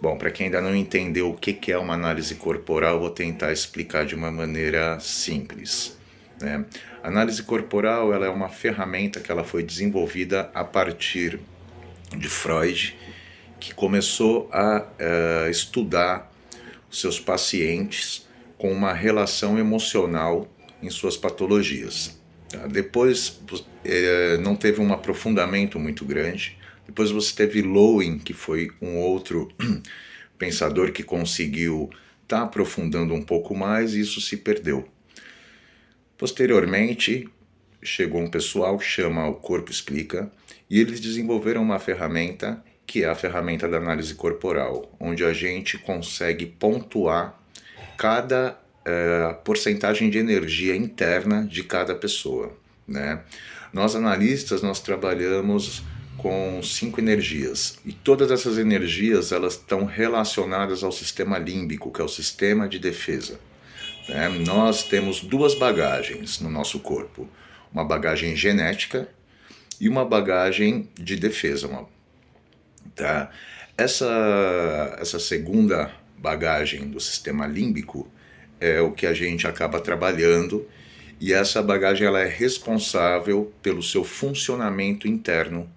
Bom, para quem ainda não entendeu o que é uma análise corporal, eu vou tentar explicar de uma maneira simples, né? A análise corporal, ela é uma ferramenta que ela foi desenvolvida a partir de Freud, que começou a estudar os seus pacientes com uma relação emocional em suas patologias. Tá? Depois não teve um aprofundamento muito grande. Depois você teve Lowen, que foi um outro pensador que conseguiu estar aprofundando um pouco mais, e isso se perdeu. Posteriormente, chegou um pessoal que chama O Corpo Explica, e eles desenvolveram uma ferramenta que é a ferramenta da análise corporal, onde a gente consegue pontuar cada porcentagem de energia interna de cada pessoa, né? Nós analistas, nós trabalhamos com 5 energias, e todas essas energias elas estão relacionadas ao sistema límbico, que é o sistema de defesa, né? Nós temos 2 bagagens no nosso corpo, uma bagagem genética e uma bagagem de defesa, tá? Essa segunda bagagem do sistema límbico é o que a gente acaba trabalhando, e essa bagagem ela é responsável pelo seu funcionamento interno,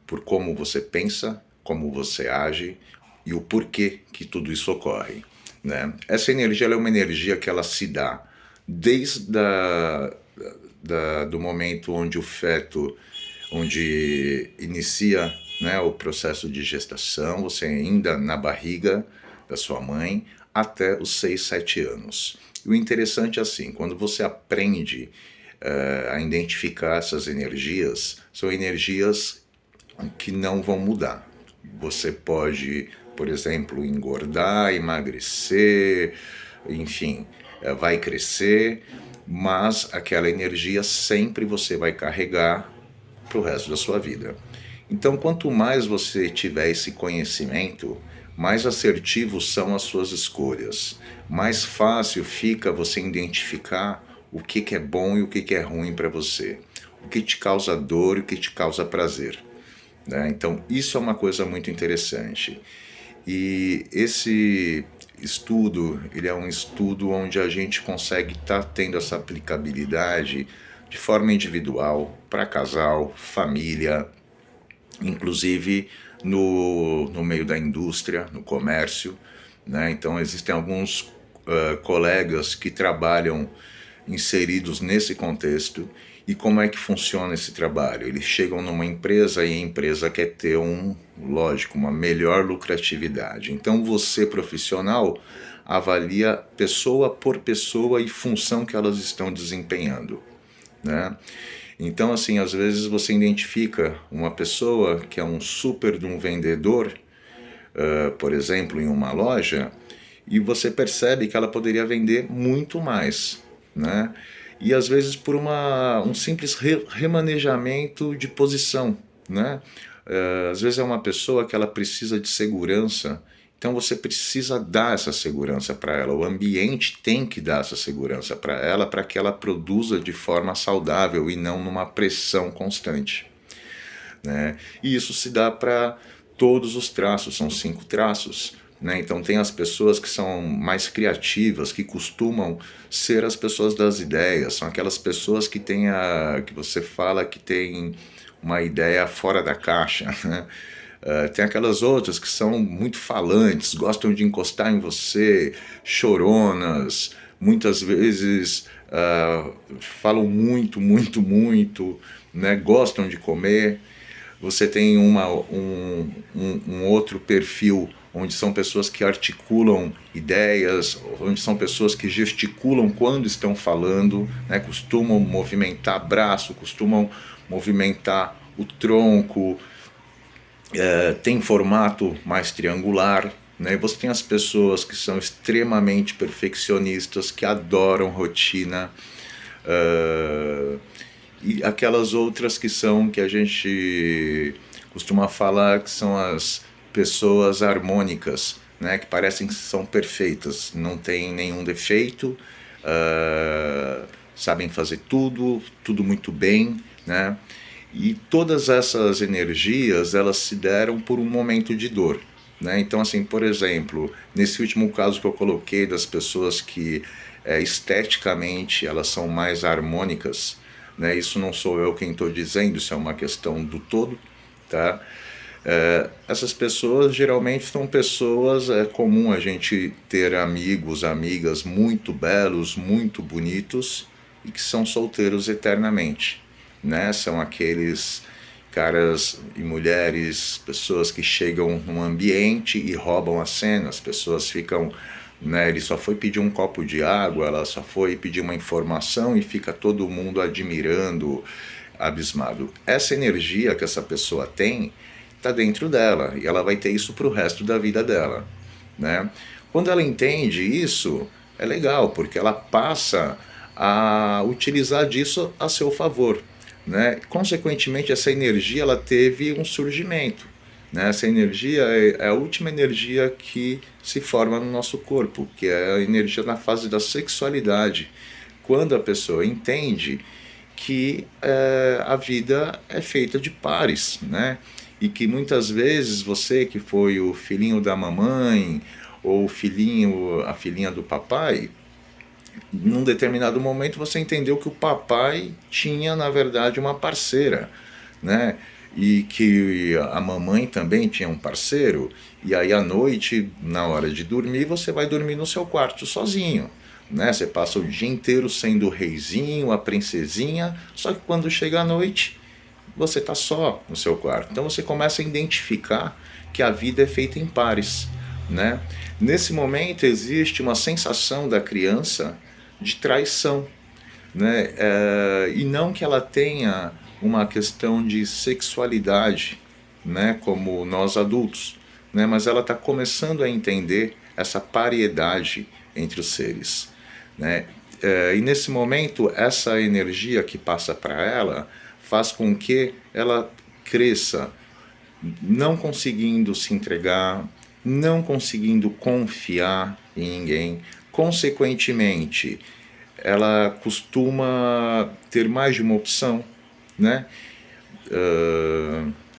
por como você pensa, como você age e o porquê que tudo isso ocorre, né? Essa energia ela é uma energia que ela se dá desde do momento onde o feto, onde inicia, né, o processo de gestação, você ainda na barriga da sua mãe, até os 6, 7 anos. E o interessante é assim, quando você aprende a identificar essas energias, são energias que não vão mudar. Você pode, por exemplo, engordar, emagrecer, enfim, vai crescer, mas aquela energia sempre você vai carregar para o resto da sua vida. Então, quanto mais você tiver esse conhecimento, mais assertivos são as suas escolhas, mais fácil fica você identificar o que é bom e o que é ruim para você, o que te causa dor e o que te causa prazer, né? Então, isso é uma coisa muito interessante. E esse estudo, ele é um estudo onde a gente consegue estar tendo essa aplicabilidade de forma individual, para casal, família, inclusive no meio da indústria, no comércio, né? Então existem alguns colegas que trabalham inseridos nesse contexto. E como é que funciona esse trabalho? Eles chegam numa empresa e a empresa quer ter lógico, uma melhor lucratividade. Então você, profissional, avalia pessoa por pessoa e função que elas estão desempenhando, né? Então, assim, às vezes você identifica uma pessoa que é um super de um vendedor, por exemplo, em uma loja, e você percebe que ela poderia vender muito mais, né? E às vezes por um simples remanejamento de posição, né? Às vezes é uma pessoa que ela precisa de segurança, então você precisa dar essa segurança para ela, o ambiente tem que dar essa segurança para ela, para que ela produza de forma saudável e não numa pressão constante, né? E isso se dá para todos os traços, são 5 traços, né? Então tem as pessoas que são mais criativas, que costumam ser as pessoas das ideias, são aquelas pessoas que têm que você fala que tem uma ideia fora da caixa, né? Tem aquelas outras que são muito falantes, gostam de encostar em você, choronas, muitas vezes falam muito, muito, muito, né? Gostam de comer. Você tem um outro perfil onde são pessoas que articulam ideias, onde são pessoas que gesticulam quando estão falando, né? Costumam movimentar braço, costumam movimentar o tronco, tem formato mais triangular, né? E você tem as pessoas que são extremamente perfeccionistas, que adoram rotina, e aquelas outras que a gente costuma falar que são as pessoas harmônicas, né? Que parecem que são perfeitas, não tem nenhum defeito, sabem fazer tudo muito bem, né? E todas essas energias, elas se deram por um momento de dor, né? Então, assim, por exemplo, nesse último caso que eu coloquei das pessoas que esteticamente elas são mais harmônicas, né? Isso não sou eu quem estou dizendo, isso é uma questão do todo, tá? Essas pessoas geralmente são pessoas, é comum a gente ter amigos, amigas muito belos, muito bonitos e que são solteiros eternamente, né? São aqueles caras e mulheres, pessoas que chegam num ambiente e roubam a cena, as pessoas ficam, né, ele só foi pedir um copo de água, ela só foi pedir uma informação e fica todo mundo admirando, abismado. Essa energia que essa pessoa tem está dentro dela e ela vai ter isso para o resto da vida dela, né? Quando ela entende isso, é legal, porque ela passa a utilizar disso a seu favor, né? Consequentemente, essa energia ela teve um surgimento, né? Essa energia é a última energia que se forma no nosso corpo, que é a energia na fase da sexualidade. Quando a pessoa entende que a vida é feita de pares, né? E que muitas vezes você que foi o filhinho da mamãe ou o filhinho, a filhinha do papai, num determinado momento você entendeu que o papai tinha na verdade uma parceira, né? E que a mamãe também tinha um parceiro, e aí à noite, na hora de dormir, você vai dormir no seu quarto sozinho, né? Você passa o dia inteiro sendo o reizinho, a princesinha, só que quando chega a noite, você está só no seu quarto. Então você começa a identificar que a vida é feita em pares, né? Nesse momento existe uma sensação da criança de traição, né? E não que ela tenha uma questão de sexualidade, né? Como nós adultos, né? Mas ela está começando a entender essa paridade entre os seres, né? E nesse momento essa energia que passa para ela faz com que ela cresça, não conseguindo se entregar, não conseguindo confiar em ninguém. Consequentemente, ela costuma ter mais de uma opção, né?